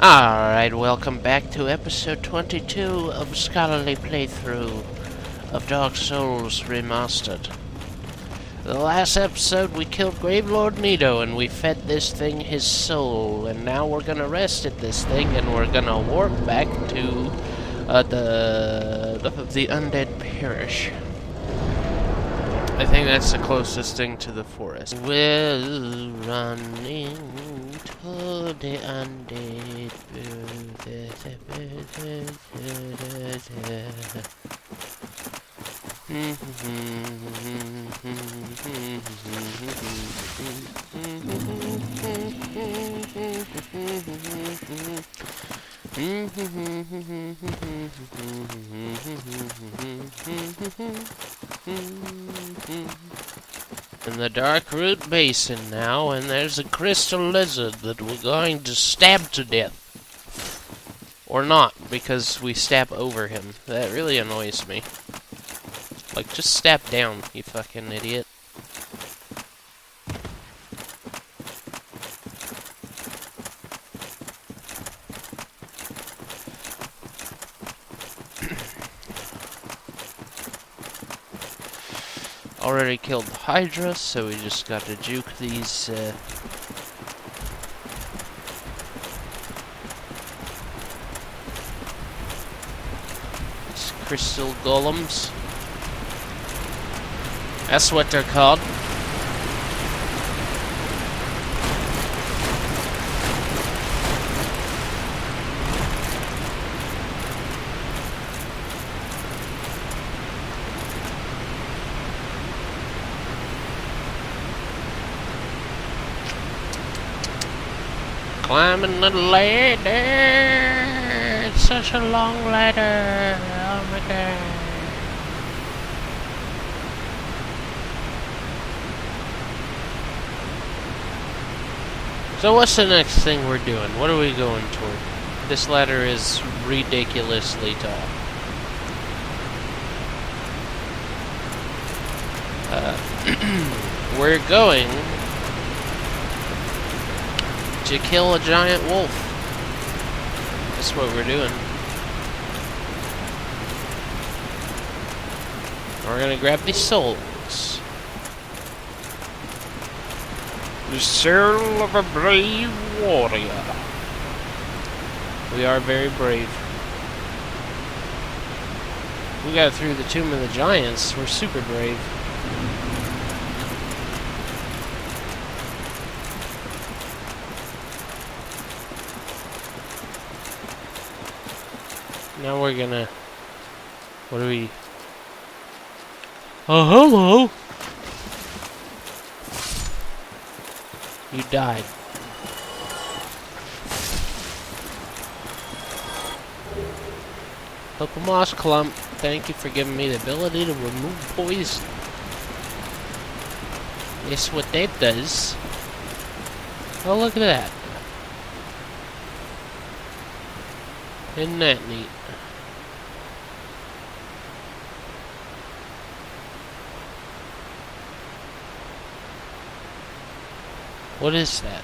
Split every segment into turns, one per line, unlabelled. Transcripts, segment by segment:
Alright, welcome back to episode 22 of Scholarly Playthrough of Dark Souls Remastered. The last episode we killed Gravelord Nito and we fed this thing his soul, and now we're gonna rest at this thing and we're gonna warp back to the Undead Parish. I think that's the closest thing to the forest. We'll run into the undead. In the Darkroot Basin now, and there's a crystal lizard that we're going to stab to death. Or not, because we step over him. That really annoys me. Like, just step down, you fucking idiot. Already killed the Hydra, so we just got to juke these, crystal golems. That's what they're called. Climbing the ladder. It's such a long ladder. Oh my god. So what's the next thing we're doing? What are we going toward? This ladder is ridiculously tall. We're going to kill a giant wolf. That's what we're doing. We're gonna grab these souls. The soul of a brave warrior. We are very brave. We got through the Tomb of the Giants. We're super brave. Now we're gonna... What do we... Oh, hello! You died. Purple Moss Clump, thank you for giving me the ability to remove poison. Guess what that does? Oh, look at that. Isn't that neat? What is that?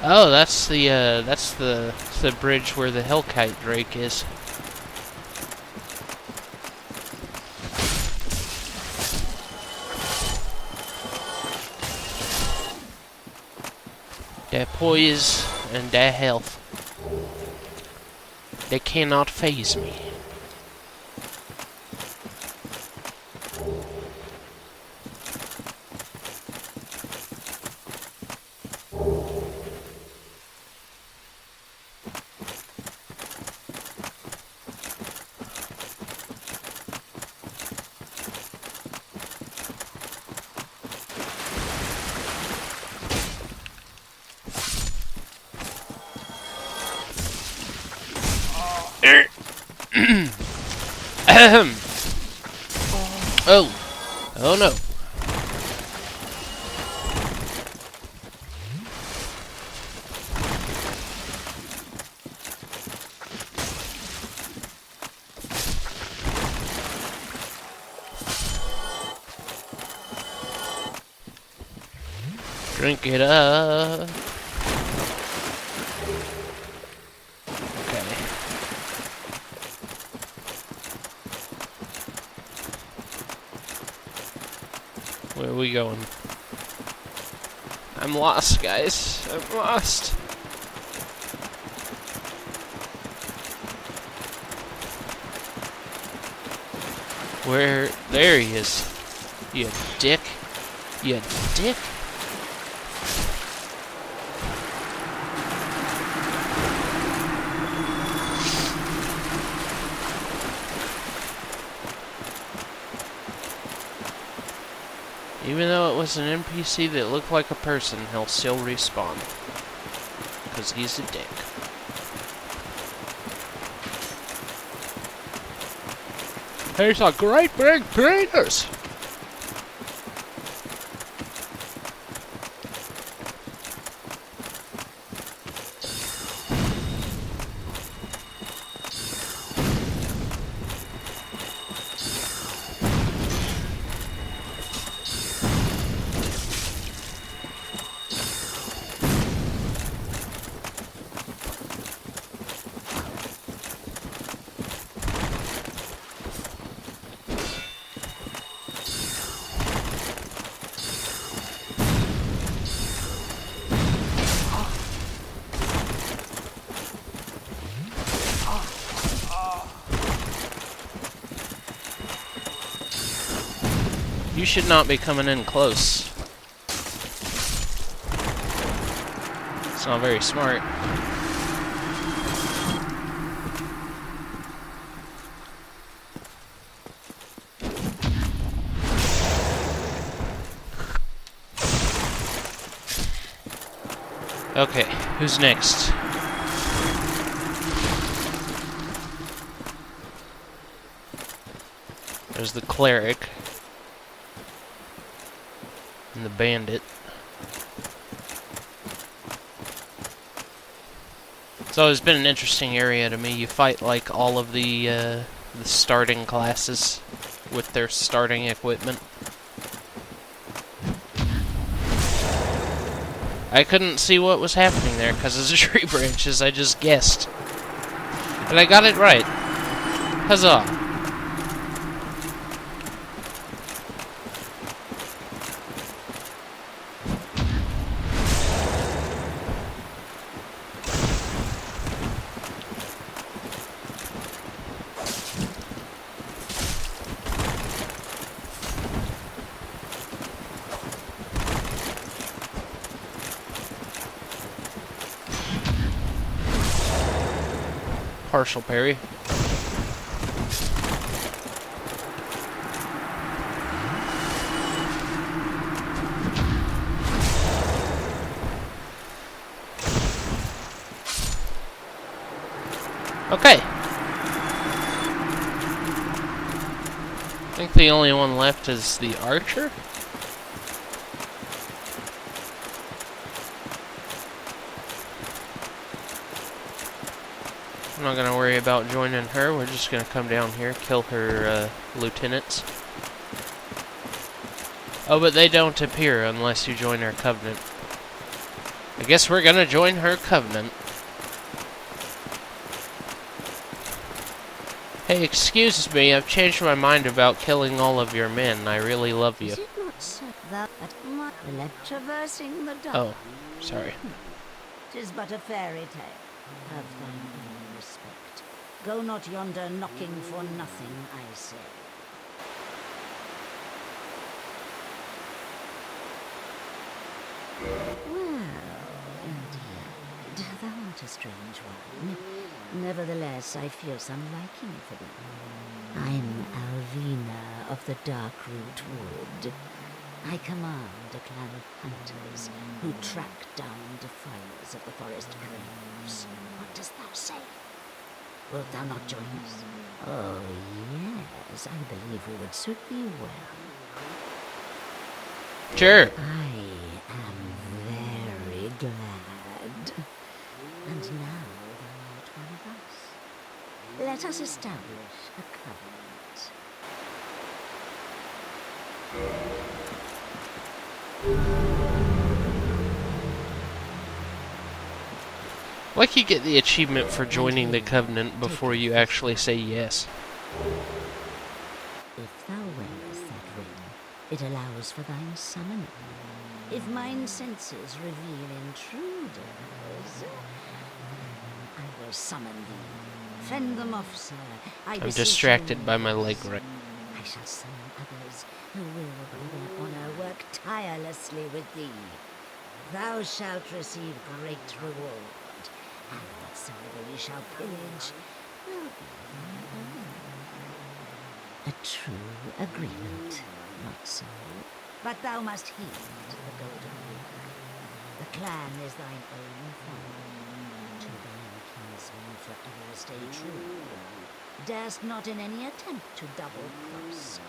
Oh, that's the bridge where the Hellkite Drake is. Their poise and their health, they cannot faze me. Oh. Oh no. Drink it up. Okay. Where are we going? I'm lost, guys. I'm lost. Where? There he is. You dick. You dick. Even though it was an NPC that looked like a person, he'll still respawn. Because he's a dick. He's a great big penis! You should not be coming in close. It's not very smart. Okay, who's next? There's the cleric. And the bandit. It's always been an interesting area to me. You fight like all of the starting classes with their starting equipment. I couldn't see what was happening there because of the tree branches. I just guessed. And I got it right. Huzzah. Partial parry. Okay. I think the only one left is the archer. I'm not gonna worry about joining her. We're just gonna come down here, kill her lieutenants. Oh, but they don't appear unless you join our covenant. I guess we're gonna join her covenant. Hey, excuse me, I've changed my mind about killing all of your men. I really love you.
Is it not so that traversing the dark?
Oh, sorry.
'Tis but a fairy tale. Have thine own respect. Go not yonder knocking for nothing, I say. Well, indeed, thou art a strange one. Nevertheless, I feel some liking for thee. I'm Alvina of the Darkroot Wood. I command a clan of hunters who track down defilers of the forest graves. What dost thou say? Wilt thou not join us? Oh, yes, I believe we would suit thee well.
Sure.
I am very glad. And now thou art one of us. Let us establish a covenant.
Like you get the achievement for joining the Covenant before you actually say yes.
If thou wearest that ring, it allows for thine summoning. If mine senses reveal intruders, I will summon thee. Fend them off, sir.
I'm
beseech
distracted
you.
by my leg right.
I shall summon others who will, by their honor, work tirelessly with thee. Thou shalt receive great reward, and whatsoever ye shall pillage will be thine own. A true agreement, not so? But thou must heed the golden rule. The clan is thine own family. To thine kinsmen forever stay true. Darest not in any attempt to double-cross.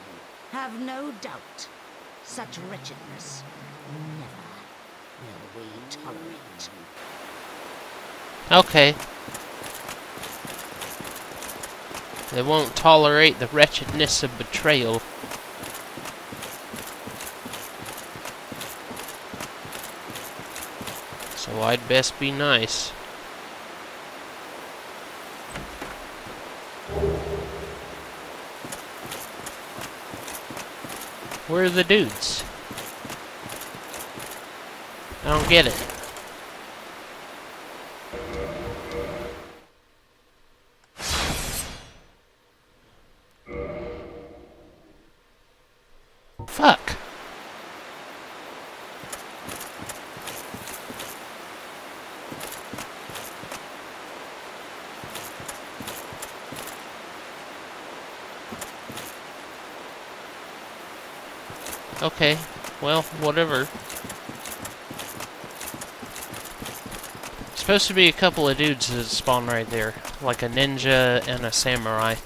Have no doubt, such wretchedness never will we tolerate.
Okay. They won't tolerate the wretchedness of betrayal. So I'd best be nice. Where are the dudes? I don't get it. Fuck. Okay, well, whatever. Supposed to be a couple of dudes that spawn right there, like a ninja and a samurai.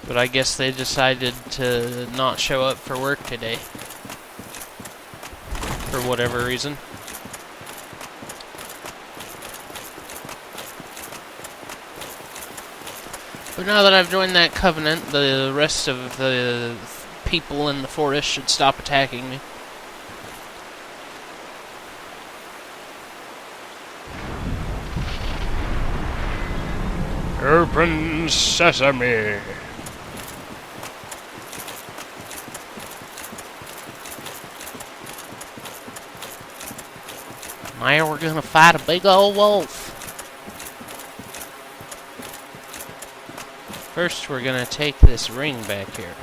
But I guess they decided to not show up for work today. For whatever reason. But now that I've joined that covenant, the rest of the people in the forest should stop attacking me. Open sesame! Now we're gonna fight a big old wolf. First, we're gonna take this ring back here.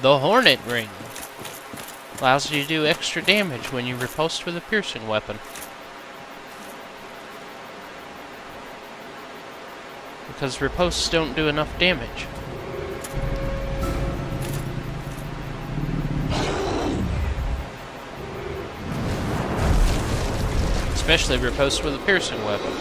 The Hornet Ring. Allows you to do extra damage when you riposte with a piercing weapon. Because riposts don't do enough damage. Especially riposte with a piercing weapon.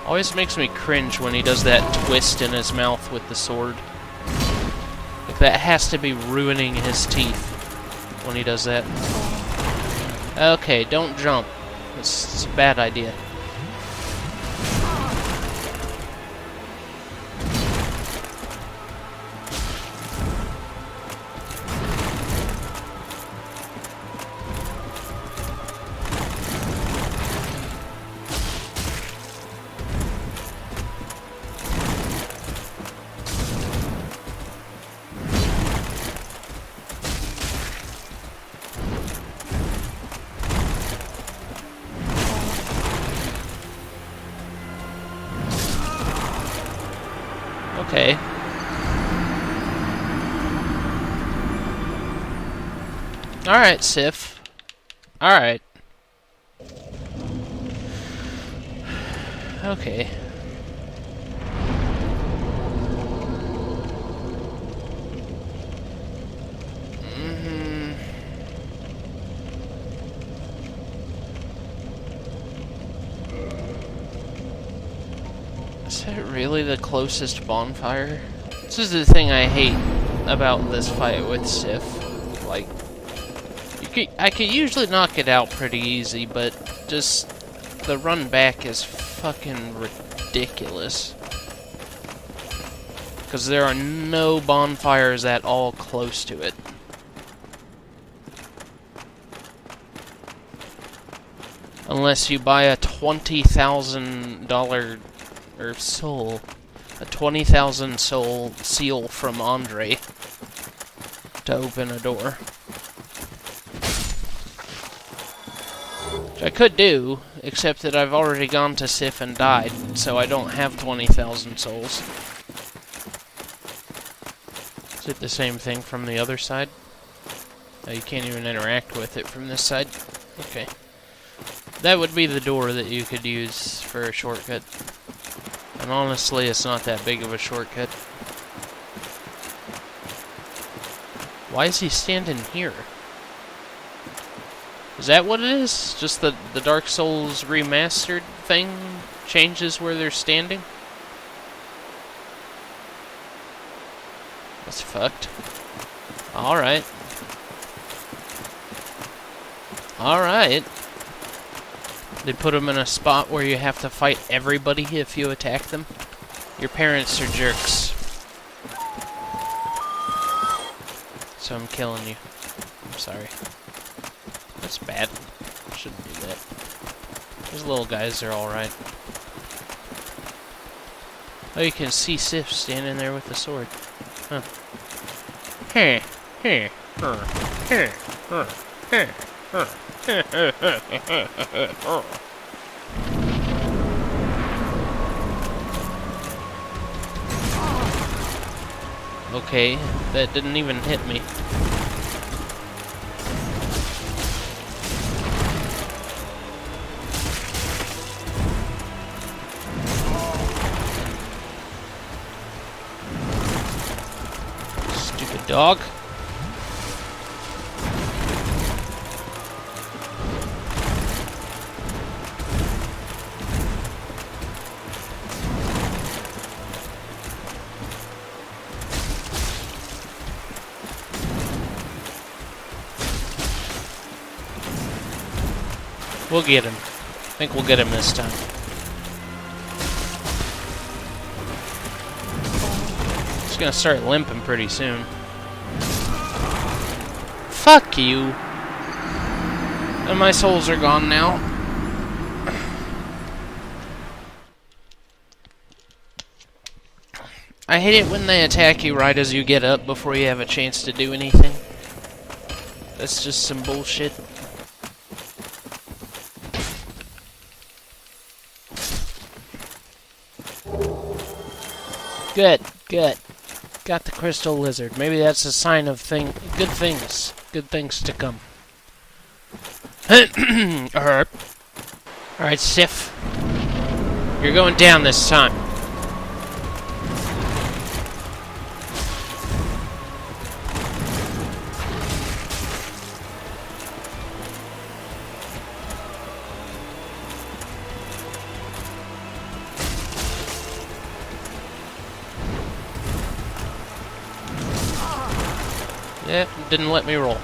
Always makes me cringe when he does that twist in his mouth with the sword. Like that has to be ruining his teeth when he does that. Okay, don't jump. It's a bad idea. Okay. Alright, Sif. Alright. Okay. Is that really the closest bonfire? This is the thing I hate about this fight with Sif. Like, I could usually knock it out pretty easy, but just the run back is fucking ridiculous. because there are no bonfires at all close to it. Unless you buy a $20,000 or soul, a 20,000 soul seal from Andre to open a door. Which I could do, except that I've already gone to Sif and died, so I don't have 20,000 souls. Is it the same thing from the other side? Oh, you can't even interact with it from this side? Okay. That would be the door that you could use for a shortcut. And honestly, it's not that big of a shortcut. Why is he standing here? Is that what it is? Just the Dark Souls Remastered thing changes where they're standing? That's fucked. Alright. Alright. They put them in a spot where you have to fight everybody if you attack them. Your parents are jerks. So I'm killing you. I'm sorry. That's bad. Shouldn't do that. Those little guys are alright. Oh, you can see Sif standing there with the sword. Huh. Okay, that didn't even hit me. Stupid dog. We'll get him. I think we'll get him this time. He's gonna start limping pretty soon. Fuck you! And my souls are gone now. I hate it when they attack you right as you get up before you have a chance to do anything. That's just some bullshit. Good, good. Got the crystal lizard. Maybe that's a sign of good things to come. Alright, Sif. You're going down this time. Yeah, didn't let me roll.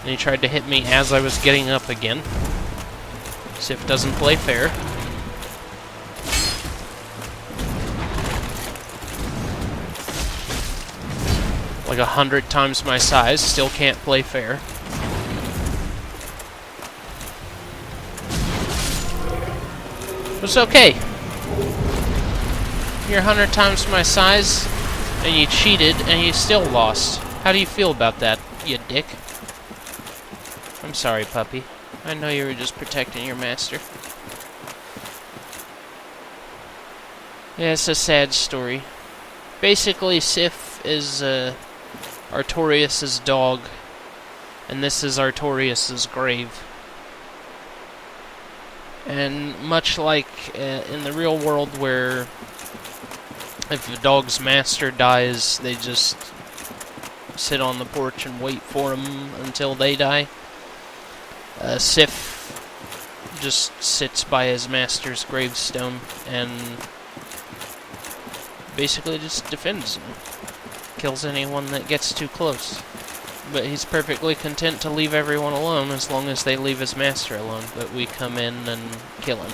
And he tried to hit me as I was getting up again. Sif doesn't play fair. Like 100 times my size, still can't play fair. It's okay. You're 100 times my size, and you cheated, and you still lost. How do you feel about that, you dick? I'm sorry, puppy. I know you were just protecting your master. Yeah, it's a sad story. Basically, Sif is Artorias' dog, and this is Artorias' grave. And much like in the real world where if a dog's master dies, they just sit on the porch and wait for him until they die. Sif just sits by his master's gravestone and basically just defends him. Kills anyone that gets too close. But he's perfectly content to leave everyone alone as long as they leave his master alone. But we come in and kill him.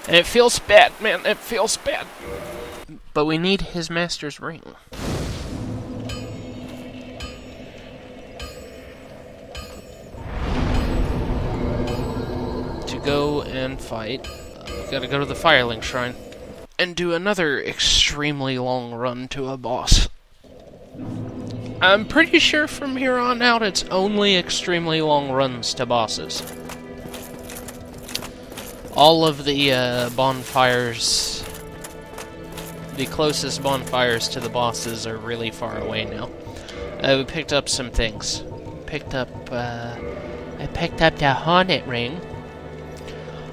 And it feels bad, man. It feels bad. But we need his master's ring. To go and fight, we gotta go to the Firelink Shrine. And do another extremely long run to a boss. I'm pretty sure from here on out it's only extremely long runs to bosses. All of the bonfires, the closest bonfires to the bosses are really far away now. We picked up some things. I picked up the Hornet Ring.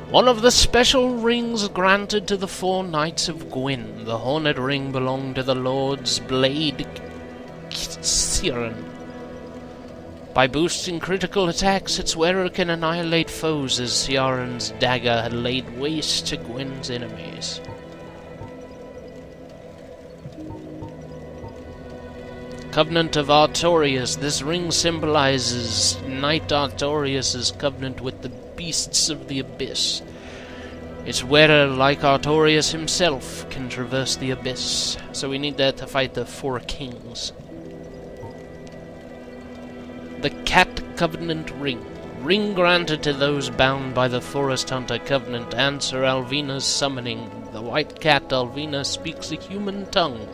One of the special rings granted to the 4 Knights of Gwyn. The Hornet Ring belonged to the Lord's Blade Siren. By boosting critical attacks, its wearer can annihilate foes as Ciaran's dagger had laid waste to Gwyn's enemies. Covenant of Artorias. This ring symbolizes Knight Artorias' covenant with the beasts of the abyss. Its wearer, like Artorias himself, can traverse the abyss. So we need that to fight the 4 kings. The Cat Covenant Ring. Ring granted to those bound by the Forest Hunter Covenant and Sir Alvina's summoning. The white cat Alvina speaks a human tongue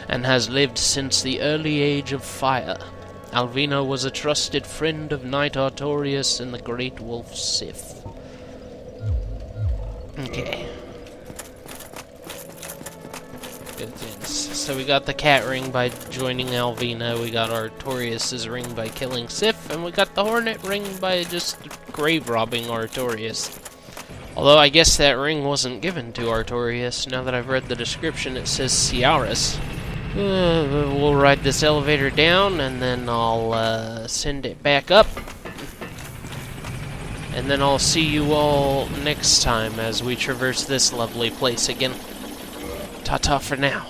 and has lived since the early age of fire. Alvina was a trusted friend of Knight Artorias and the Great Wolf Sif. Okay. Good things. So we got the cat ring by joining Alvina, we got Artorias' ring by killing Sif, and we got the Hornet ring by just grave robbing Artorias. Although I guess that ring wasn't given to Artorias. Now that I've read the description, it says Ciaras. We'll ride this elevator down, and then I'll send it back up. And then I'll see you all next time as we traverse this lovely place again. Ta-ta for now.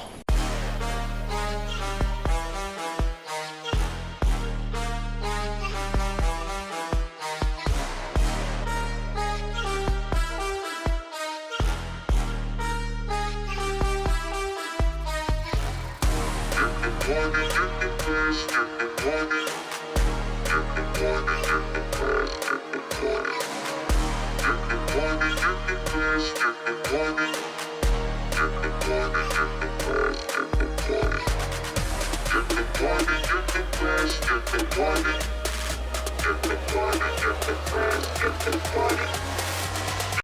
Get the party.